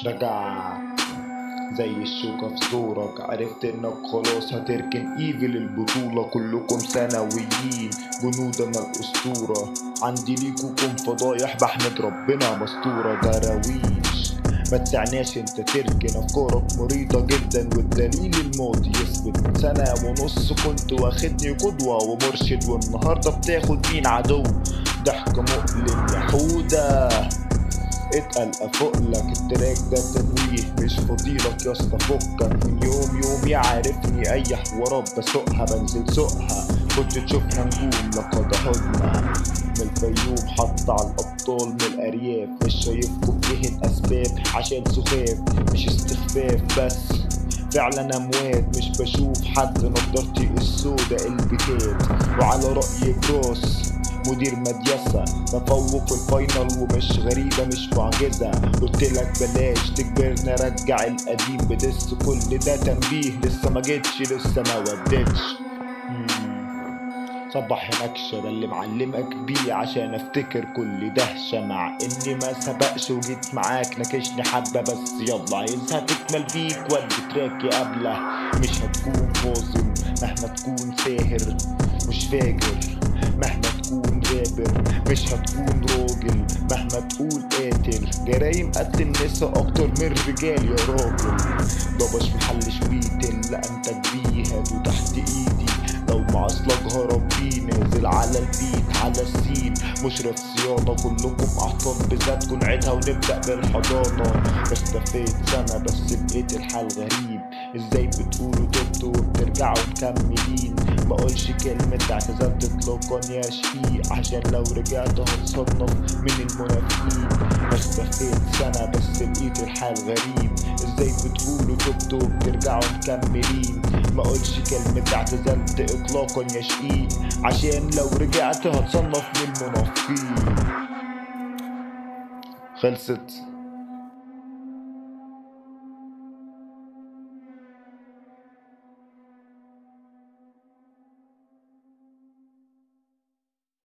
رجعت زي الشوكة في زورك، عرفت انك خلاص هتركن ايفل البطولة. كلكم ثانويين جنود انا الاسطورة، عندي ليكوكم فضايح بحمد ربنا مستورة. دراويش ما تسعناش انت تركن، افكارك مريضة جدا والدليل الماضي يثبت. من سنة ونص كنت واخدني قدوة ومرشد، والنهاردة بتاخد مين عدو؟ ضحك مؤلم يا حودة، اتقل افوقلك. التراك ده تنويه مش فضيلك يا اسطى، فكك من يومي عارفني اي حوارات بسوقها بنزل سوقها. كنت تشوفنا نجوم لقد عدنا من الفيوم، حط على الابطال من الارياف. مش شايفكم ايه الاسباب؟ عشان سخاف مش استخفاف، بس فعلا اموات. مش بشوف حد نضارتي السودا البكات، وعلى رأي براس مدير مدرسة تفوق في الفاينل ومش غريبة مش معجزة. قلتلك بلاش تجبرنا رجع القديم بدس، كل ده تنبيه لسه ما جيتش لسه ما وديتش. صبح نكشة ده اللي معلمك بيه عشان افتكر كل دهشة، مع اني ما سبقش وجيت معاك نكشني حبة. بس يلا عايزها تكمل بيك ودي تراكي قبله. مش هتكون فاصل مهما تكون ساهر مش فاجر، مهما تكون رابر مش هتكون راجل، مهما تقول قاتل. جرايم قتل النساء اكتر من الرجال يا راجل. ضبش محلش بيتل لا انت كبيهات وتحت ايدي، لو معصلك هرب بيه نازل على البيت على السين. مشرف صيانة كلكم اعطان بذاتكم، نعيدها ونبدأ بالحضانة. اختفيت سنة بس لقيت الحال غريب، ازاي بتقولوا تبتوا وبترجعوا مكملين؟ مقولش كلمة اعتذرت اطلاقا يا شقيق، عشان لو رجعت هتصنف من المنافقين. اختفيت سنة بس لقيت الحال غريب، ازاي بتقولوا تبتوا وبترجعوا مكملين؟ مقولش كلمة اعتذرت اطلاقا يا شقيق، عشان لو رجعت هتصنف من المنافقين. خلصت.